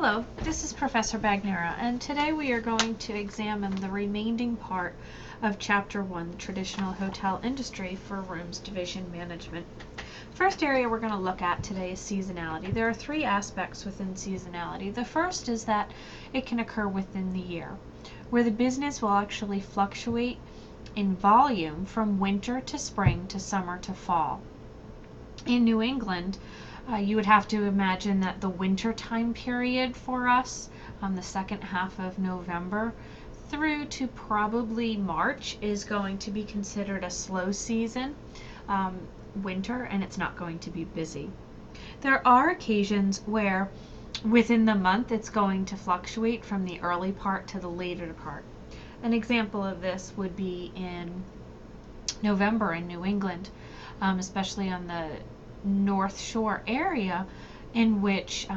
Hello, this is Professor Bagnera, and today we are going to examine the remaining part of Chapter 1, the Traditional Hotel Industry for Rooms Division Management. First area we're going to look at today is seasonality. There are three aspects within seasonality. The first is that it can occur within the year, where the business will actually fluctuate in volume from winter to spring to summer to fall. In New England, you would have to imagine that the winter time period for us, the second half of November through to probably March, is going to be considered a slow season, winter, and it's not going to be busy. There are occasions where within the month it's going to fluctuate from the early part to the later part. An example of this would be in November in New England, especially on the North Shore area, in which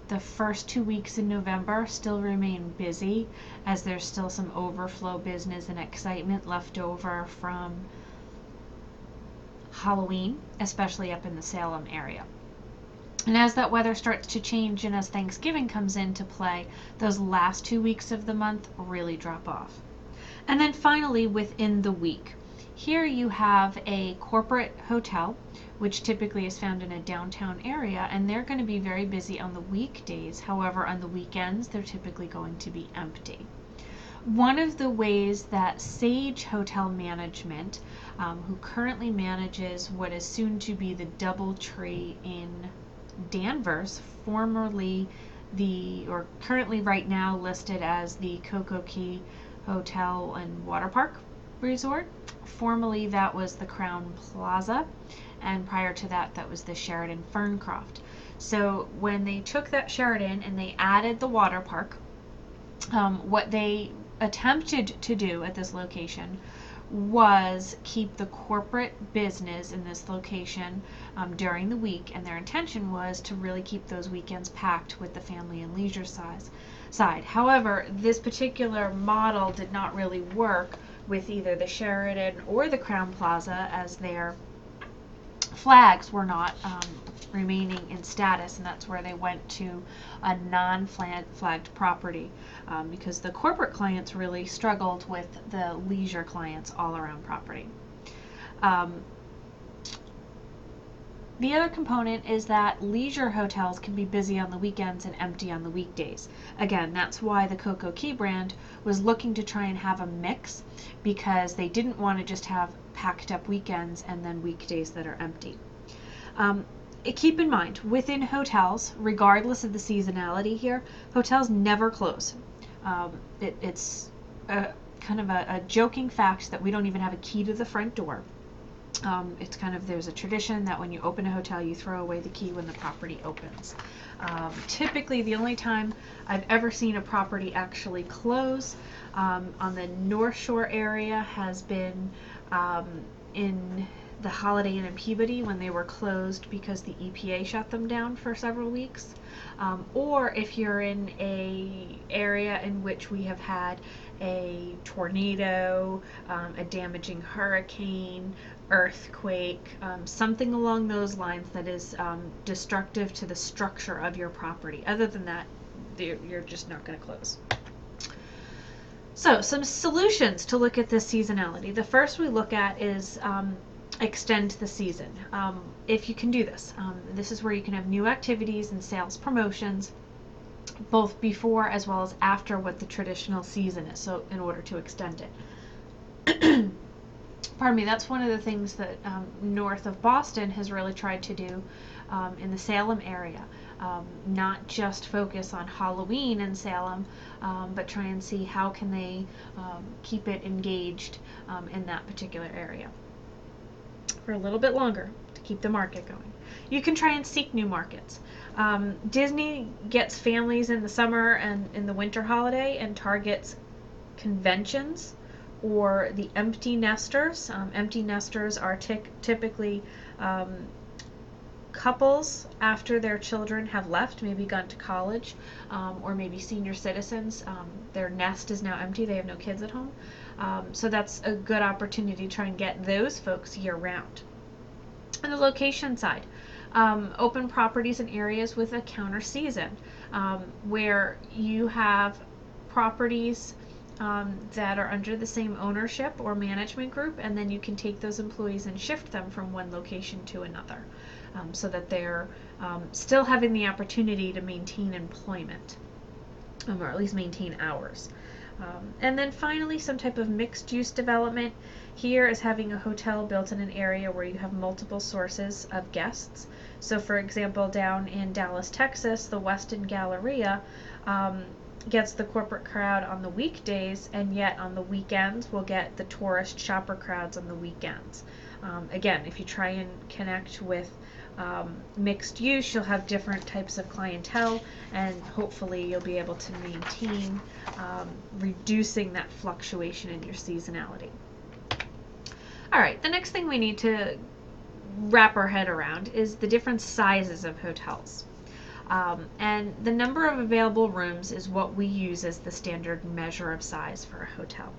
the first 2 weeks in November still remain busy, as there's still some overflow business and excitement left over from Halloween, especially up in the Salem area. And as that weather starts to change and as Thanksgiving comes into play, those last 2 weeks of the month really drop off. And then finally, within the week, here you have a corporate hotel, which typically is found in a downtown area, and they're going to be very busy on the weekdays. However, on the weekends, they're typically going to be empty. One of the ways that Sage Hotel Management, who currently manages what is soon to be the DoubleTree in Danvers, formerly or currently right now listed as the Cocoa Key Hotel and Water Park Resort. Formerly that was the Crown Plaza, and prior to that, that was the Sheraton Ferncroft. So when they took that Sheraton and they added the water park, what they attempted to do at this location was keep the corporate business in this location during the week, and their intention was to really keep those weekends packed with the family and leisure side. However, this particular model did not really work with either the Sheraton or the Crown Plaza, as their flags were not remaining in status, and that's where they went to a non-flagged property, because the corporate clients really struggled with the leisure clients all around property. The other component is that leisure hotels can be busy on the weekends and empty on the weekdays. Again, that's why the Cocoa Key brand was looking to try and have a mix, because they didn't want to just have packed up weekends and then weekdays that are empty. Keep in mind, within hotels, regardless of the seasonality here, hotels never close. It's kind of a joking fact that we don't even have a key to the front door. It's kind of, there's a tradition that when you open a hotel, you throw away the key when the property opens. Typically, the only time I've ever seen a property actually close on the North Shore area has been in the Holiday Inn in Peabody, when they were closed because the EPA shut them down for several weeks. Or if you're in a area in which we have had a tornado, a damaging hurricane, earthquake, something along those lines that is destructive to the structure of your property. Other than that, you're just not going to close. So, some solutions to look at this seasonality. The first we look at is extend the season. If you can do this, this is where you can have new activities and sales promotions, both before as well as after what the traditional season is, so in order to extend it. Pardon me, that's one of the things that north of Boston has really tried to do in the Salem area. Not just focus on Halloween in Salem, but try and see how can they keep it engaged in that particular area for a little bit longer to keep the market going. You can try and seek new markets. Disney gets families in the summer and in the winter holiday and targets conventions or the empty nesters. Empty nesters are typically couples after their children have left, maybe gone to college, or maybe senior citizens. Their nest is now empty, they have no kids at home. So that's a good opportunity to try and get those folks year round. On the location side, Open properties and areas with a counter season, where you have properties that are under the same ownership or management group, and then you can take those employees and shift them from one location to another, so that they're still having the opportunity to maintain employment, or at least maintain hours. And then finally, some type of mixed use development. Here is having a hotel built in an area where you have multiple sources of guests. So for example, down in Dallas, Texas, the Westin Galleria gets the corporate crowd on the weekdays, and yet on the weekends we'll get the tourist shopper crowds on the weekends. Again, if you try and connect with mixed use, you'll have different types of clientele, and hopefully you'll be able to maintain reducing that fluctuation in your seasonality. All right, the next thing we need to wrap our head around is the different sizes of hotels. And the number of available rooms is what we use as the standard measure of size for a hotel.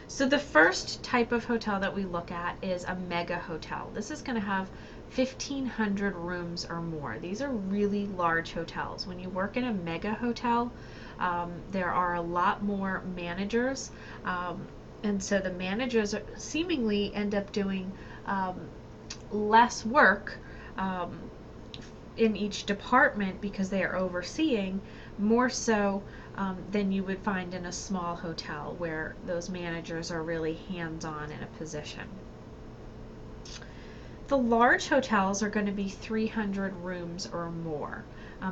So the first type of hotel that we look at is a mega hotel. This is going to have 1,500 rooms or more. These are really large hotels. When you work in a mega hotel, there are a lot more managers, and so the managers seemingly end up doing less work in each department because they are overseeing more so than you would find in a small hotel where those managers are really hands-on in a position. The large hotels are going to be 300 rooms or more.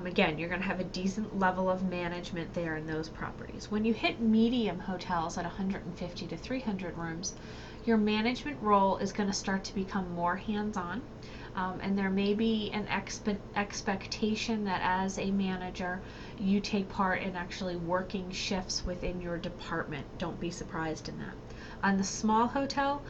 Again, you're going to have a decent level of management there in those properties. When you hit medium hotels at 150 to 300 rooms, your management role is going to start to become more hands-on. And there may be an expectation that as a manager you take part in actually working shifts within your department. Don't be surprised in that. On the small hotel,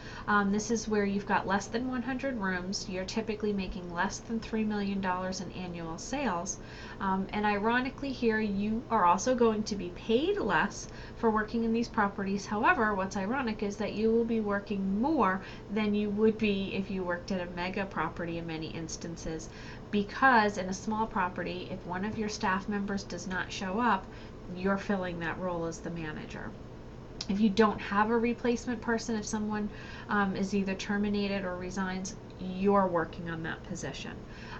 this is where you've got less than 100 rooms. You're typically making less than $3 million in annual sales. And ironically here, you are also going to be paid less for working in these properties. However, what's ironic is that you will be working more than you would be if you worked at a mega property in many instances, because in a small property, if one of your staff members does not show up, you're filling that role as the manager. If you don't have a replacement person, if someone is either terminated or resigns, you're working on that position.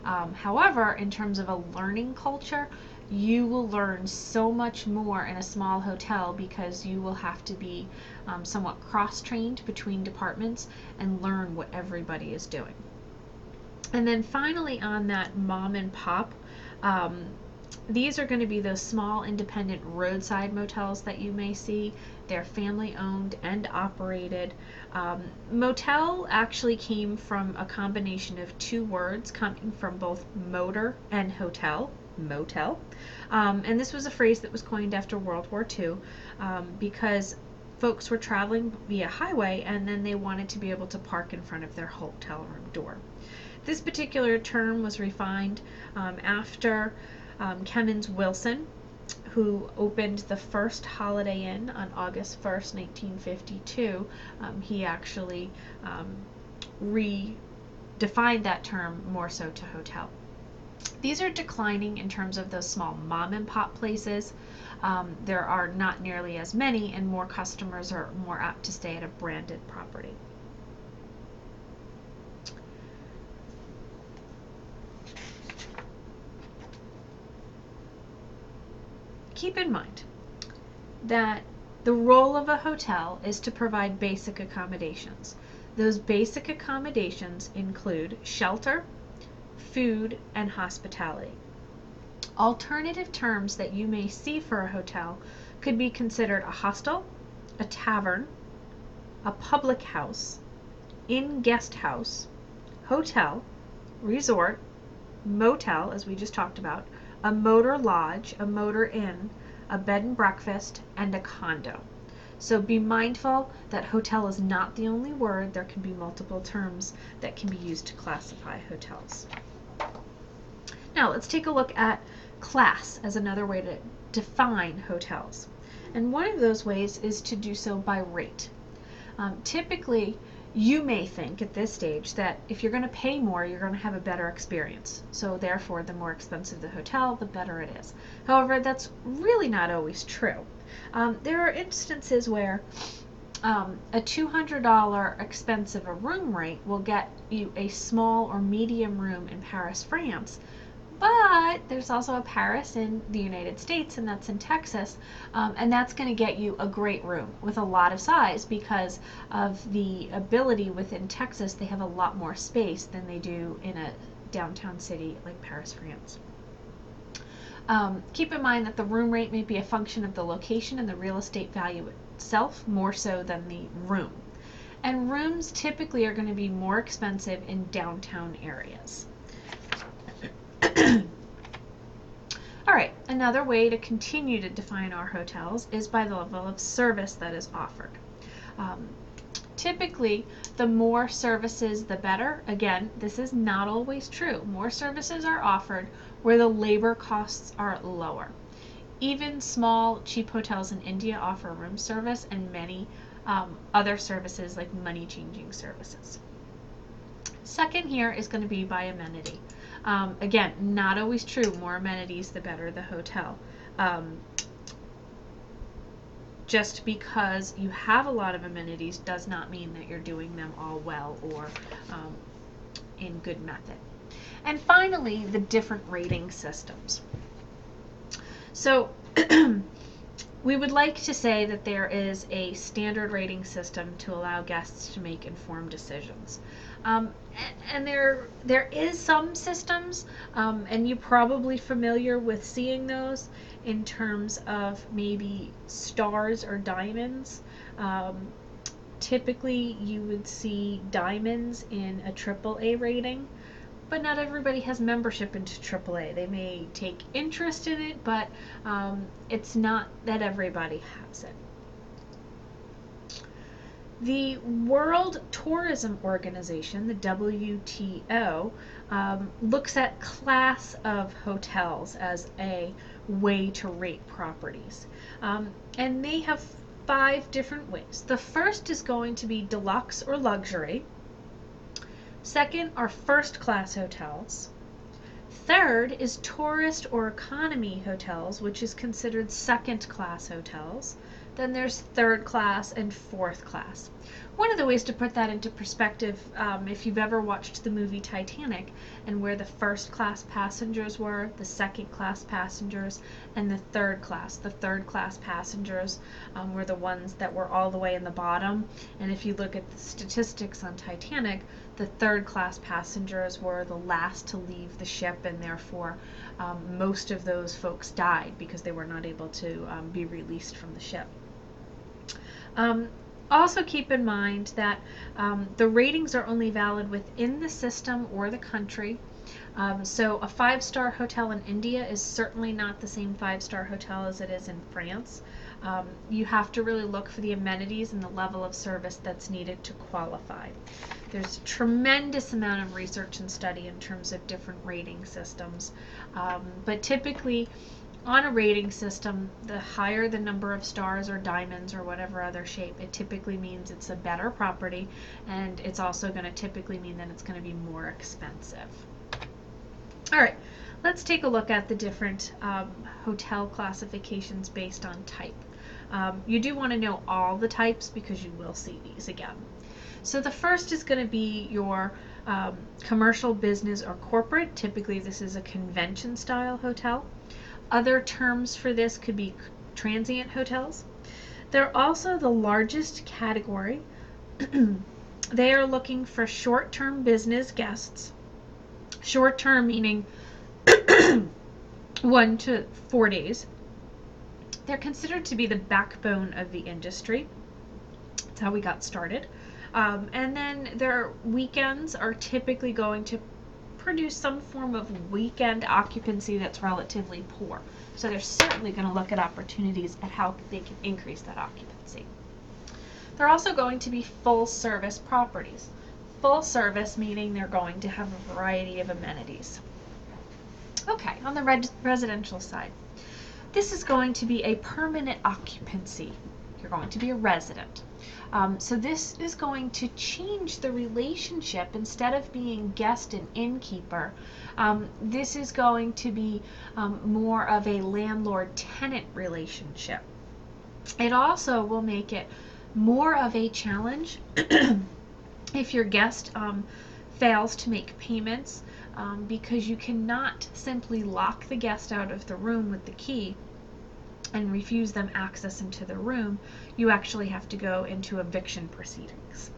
However, in terms of a learning culture, you will learn so much more in a small hotel because you will have to be somewhat cross-trained between departments and learn what everybody is doing. And then finally, on that mom and pop, these are going to be those small independent roadside motels that you may see. They're family owned and operated. Motel actually came from a combination of two words coming from both motor and hotel, motel. And this was a phrase that was coined after World War II because folks were traveling via highway and then they wanted to be able to park in front of their hotel room door. This particular term was refined after Kemmons Wilson, who opened the first Holiday Inn on August 1st, 1952. He actually redefined that term more so to hotel. These are declining in terms of those small mom and pop places. There are not nearly as many, and more customers are more apt to stay at a branded property. Keep in mind that the role of a hotel is to provide basic accommodations. Those basic accommodations include shelter, food, and hospitality. Alternative terms that you may see for a hotel could be considered a hostel, a tavern, a public house, in-guest house, hotel, resort, motel, as we just talked about, a motor lodge, a motor inn, a bed and breakfast, and a condo. So be mindful that hotel is not the only word. There can be multiple terms that can be used to classify hotels. Now let's take a look at class as another way to define hotels. And one of those ways is to do so by rate. Typically, You may think at this stage that if you're going to pay more, you're going to have a better experience. So therefore, the more expensive the hotel, the better it is. However, that's really not always true. There are instances where a $200 expensive a room rate will get you a small or medium room in Paris, France. But there's also a Paris in the United States, and that's in Texas, and that's going to get you a great room with a lot of size because of the ability within Texas. They have a lot more space than they do in a downtown city like Paris, France. Keep in mind that the room rate may be a function of the location and the real estate value itself more so than the room. And rooms typically are going to be more expensive in downtown areas. All right, another way to continue to define our hotels is by the level of service that is offered. Typically, the more services, the better. Again, this is not always true. More services are offered where the labor costs are lower. Even small, cheap hotels in India offer room service and many other services like money changing services. Second here is going to be by amenity. Again, not always true. More amenities, the better the hotel. Just because you have a lot of amenities does not mean that you're doing them all well or in good method. And finally, the different rating systems. So we would like to say that there is a standard rating system to allow guests to make informed decisions. And there is some systems, and you're probably familiar with seeing those in terms of maybe stars or diamonds. Typically, you would see diamonds in a AAA rating, but not everybody has membership into AAA. They may take interest in it, but it's not that everybody has it. The World Tourism Organization, the WTO, looks at class of hotels as a way to rate properties. And they have 5 different ways. The first is going to be deluxe or luxury. Second are first class hotels. Third is tourist or economy hotels, which is considered second class hotels. Then there's third class and fourth class. One of the ways to put that into perspective, if you've ever watched the movie Titanic and where the first class passengers were, the second class passengers, and the third class. The third class passengers were the ones that were all the way in the bottom. And if you look at the statistics on Titanic, the third class passengers were the last to leave the ship, and therefore most of those folks died because they were not able to be released from the ship. Also keep in mind that the ratings are only valid within the system or the country. So a 5-star hotel in India is certainly not the same 5-star hotel as it is in France. You have to really look for the amenities and the level of service that's needed to qualify. There's a tremendous amount of research and study in terms of different rating systems, but typically on a rating system, the higher the number of stars or diamonds or whatever other shape, it typically means it's a better property, and it's also going to typically mean that it's going to be more expensive. All right, let's take a look at the different hotel classifications based on type. You do want to know all the types because you will see these again. So the first is going to be your commercial, business, or corporate. Typically this is a convention style hotel. Other terms for this could be transient hotels. They're also the largest category. They are looking for short-term business guests. Short-term meaning 1 to 4 days. They're considered to be the backbone of the industry. That's how we got started. And then their weekends are typically going to produce some form of weekend occupancy that's relatively poor. So they're certainly going to look at opportunities at how they can increase that occupancy. They're also going to be full service properties. Full service meaning they're going to have a variety of amenities. Okay, on the residential side, this is going to be a permanent occupancy You're going to be a resident. So this is going to change the relationship. Instead of being guest and innkeeper, this is going to be more of a landlord-tenant relationship. It also will make it more of a challenge if your guest fails to make payments, because you cannot simply lock the guest out of the room with the key and refuse them access into the room. You actually have to go into eviction proceedings.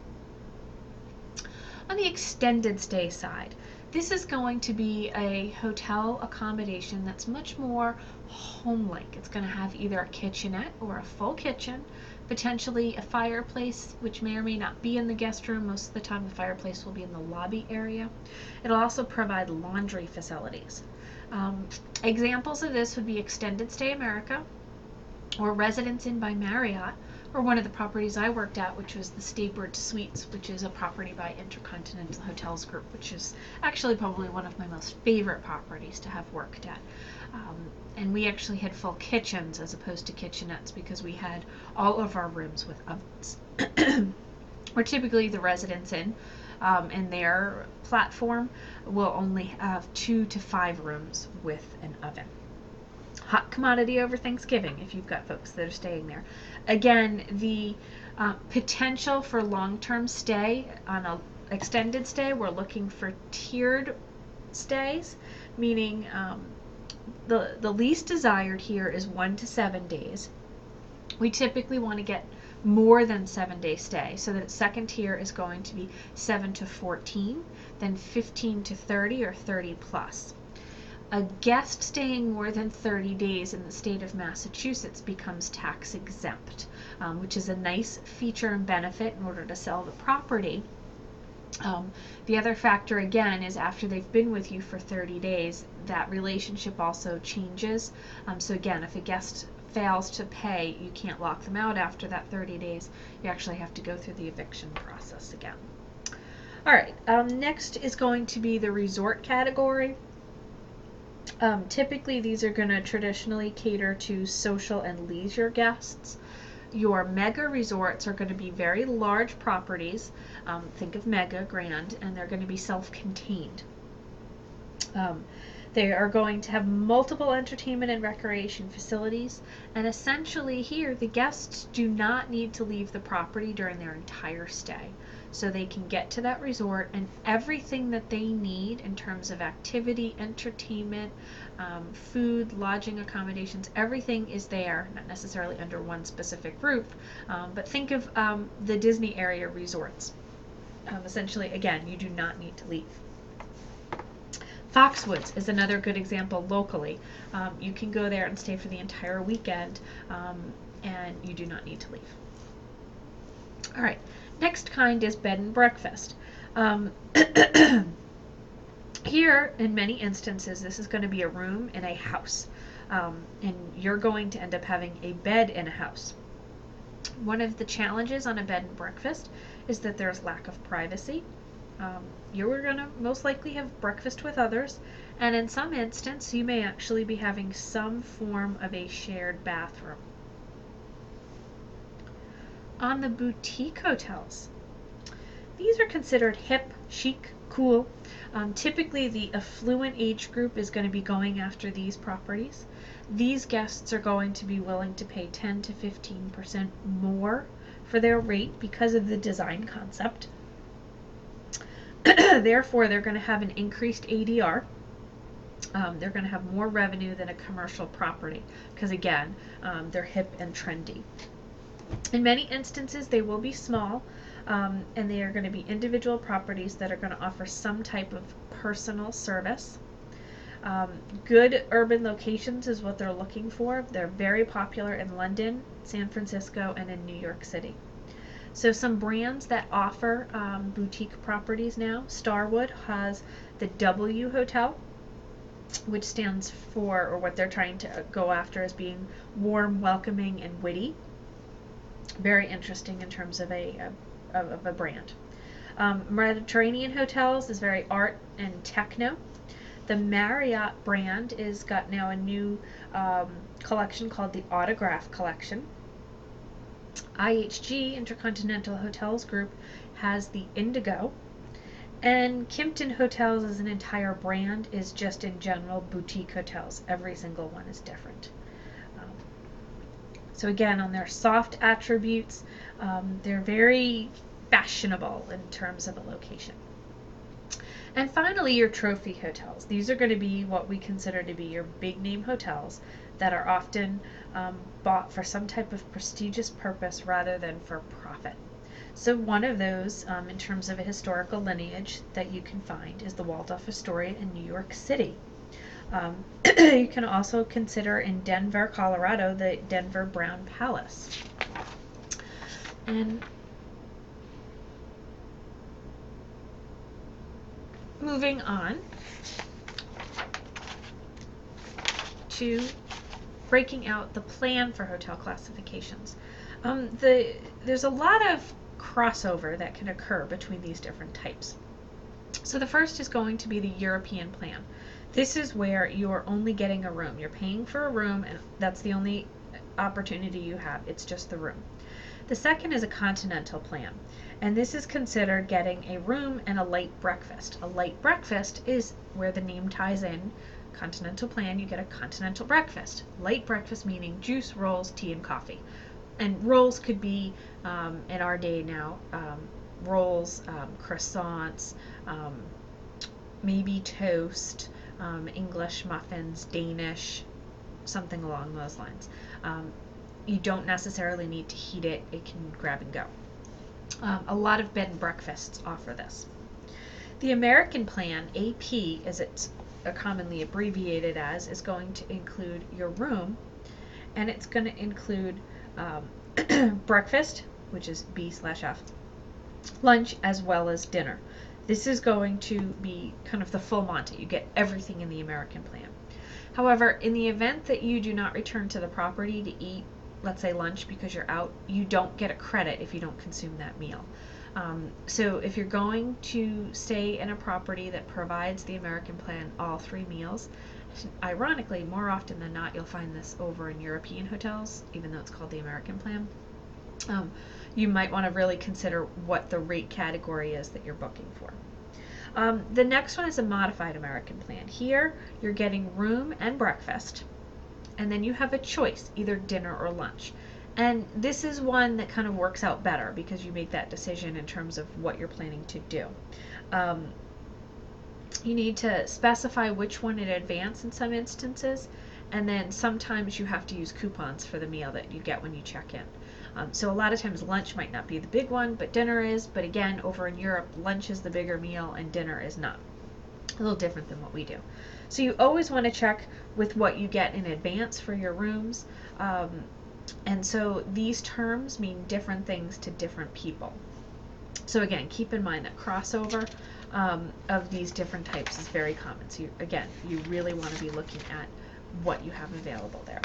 On the extended stay side, this is going to be a hotel accommodation that's much more home-like. It's going to have either a kitchenette or a full kitchen, potentially a fireplace, which may or may not be in the guest room. Most of the time the fireplace will be in the lobby area. It'll also provide laundry facilities. Examples of this would be Extended Stay America, or Residence Inn by Marriott, or one of the properties I worked at, which was the Staybird Suites, which is a property by Intercontinental Hotels Group, which is actually probably one of my most favorite properties to have worked at. And we actually had full kitchens as opposed to kitchenettes because we had all of our rooms with ovens. Or typically the Residence Inn and their platform will only have 2 to 5 rooms with an oven. Hot commodity over Thanksgiving if you've got folks that are staying there. Again, the potential for long-term stay on an extended stay, we're looking for tiered stays, meaning the least desired here is 1 to 7 days. We typically want to get more than 7-day stay, so that second tier is going to be 7 to 14, then 15 to 30, or 30 plus. A guest staying more than 30 days in the state of Massachusetts becomes tax exempt, which is a nice feature and benefit in order to sell the property. The other factor, again, is after they've been with you for 30 days, that relationship also changes. So again, if a guest fails to pay, you can't lock them out after that 30 days. You actually have to go through the eviction process again. All right, next is going to be the resort category. Typically, these are going to traditionally cater to social and leisure guests. Your mega resorts are going to be very large properties. Think of mega, grand, and they're going to be self-contained. They are going to have multiple entertainment and recreation facilities, and essentially here the guests do not need to leave the property during their entire stay. So they can get to that resort and everything that they need in terms of activity, entertainment, food, lodging accommodations, everything is there, not necessarily under one specific roof, but think of the Disney area resorts. Essentially, again, you do not need to leave. Foxwoods is another good example locally. You can go there and stay for the entire weekend, and you do not need to leave. All right, next kind is bed and breakfast. Here, in many instances, this is going to be a room in a house, and you're going to end up having a bed in a house. One of the challenges on a bed and breakfast is that there's lack of privacy. You're going to most likely have breakfast with others, and in some instance, you may actually be having some form of a shared bathroom. On the boutique hotels, these are considered hip, chic, cool. Typically, the affluent age group is going to be going after these properties. These guests are going to be willing to pay 10 to 15% more for their rate because of the design concept. Therefore, they're going to have an increased ADR. They're going to have more revenue than a commercial property because, again, they're hip and trendy. In many instances, they will be small, and they are going to be individual properties that are going to offer some type of personal service. Good urban locations is what they're looking for. They're very popular in London, San Francisco, and in New York City. So some brands that offer boutique properties now, Starwood has the W Hotel, which stands for, or what they're trying to go after as being warm, welcoming, and witty. Very interesting in terms of a brand. Mediterranean Hotels is very art and techno. The Marriott brand is got now a new collection called the Autograph Collection. IHG, Intercontinental Hotels Group, has the Indigo. And Kimpton Hotels as an entire brand is just in general boutique hotels. Every single one is different. So again, on their soft attributes, they're very fashionable in terms of a location. And finally, your trophy hotels. These are going to be what we consider to be your big name hotels that are often bought for some type of prestigious purpose rather than for profit. So one of those, in terms of a historical lineage that you can find, is the Waldorf Astoria in New York City. You can also consider in Denver, Colorado, the Denver Brown Palace. And moving on to breaking out the plan for hotel classifications. There's a lot of crossover that can occur between these different types. So the first is going to be the European plan. This is where you are only getting a room. You're paying for a room, and that's the only opportunity you have. It's just the room. The second is a continental plan, and this is considered getting a room and a light breakfast. A light breakfast is where the name ties in. Continental plan, you get a continental breakfast. Light breakfast meaning juice, rolls, tea, and coffee. And rolls could be, in our day now, rolls, croissants, maybe toast, English muffins, Danish, something along those lines. You don't necessarily need to heat it. It can grab and go. A lot of bed and breakfasts offer this. The American plan, AP, as it's commonly abbreviated as, is going to include your room, and it's going to include breakfast, which is B/F, lunch, as well as dinner. This is going to be kind of the full Monty. You get everything in the American plan. However, in the event that you do not return to the property to eat, let's say lunch, because you're out, you don't get a credit if you don't consume that meal. So if you're going to stay in a property that provides the American plan all 3 meals, ironically, more often than not, you'll find this over in European hotels, even though it's called the American plan. You might want to really consider what the rate category is that you're booking for. The next one is a modified American plan. Here, you're getting room and breakfast, and then you have a choice, either dinner or lunch. And this is one that kind of works out better because you make that decision in terms of what you're planning to do. You need to specify which one in advance in some instances, and then sometimes you have to use coupons for the meal that you get when you check in. So a lot of times lunch might not be the big one, but dinner is. But again, over in Europe, lunch is the bigger meal and dinner is not. A little different than what we do. So you always want to check with what you get in advance for your rooms. And so these terms mean different things to different people. So again, keep in mind that crossover of these different types is very common. So again, you really want to be looking at what you have available there.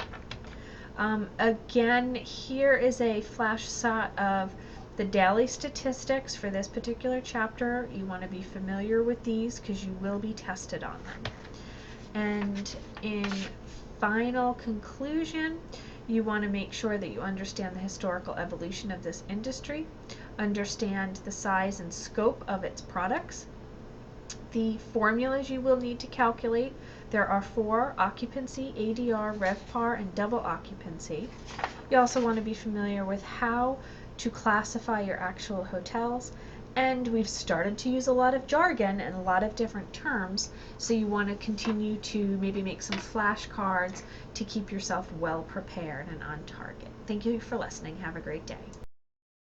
Again, here is a flash shot of the daily statistics for this particular chapter. You want to be familiar with these because you will be tested on them. And in final conclusion, you want to make sure that you understand the historical evolution of this industry, understand the size and scope of its products, the formulas you will need to calculate. There are 4: occupancy, ADR, RevPAR, and double occupancy. You also want to be familiar with how to classify your actual hotels, and we've started to use a lot of jargon and a lot of different terms, so you want to continue to maybe make some flashcards to keep yourself well prepared and on target. Thank you for listening. Have a great day.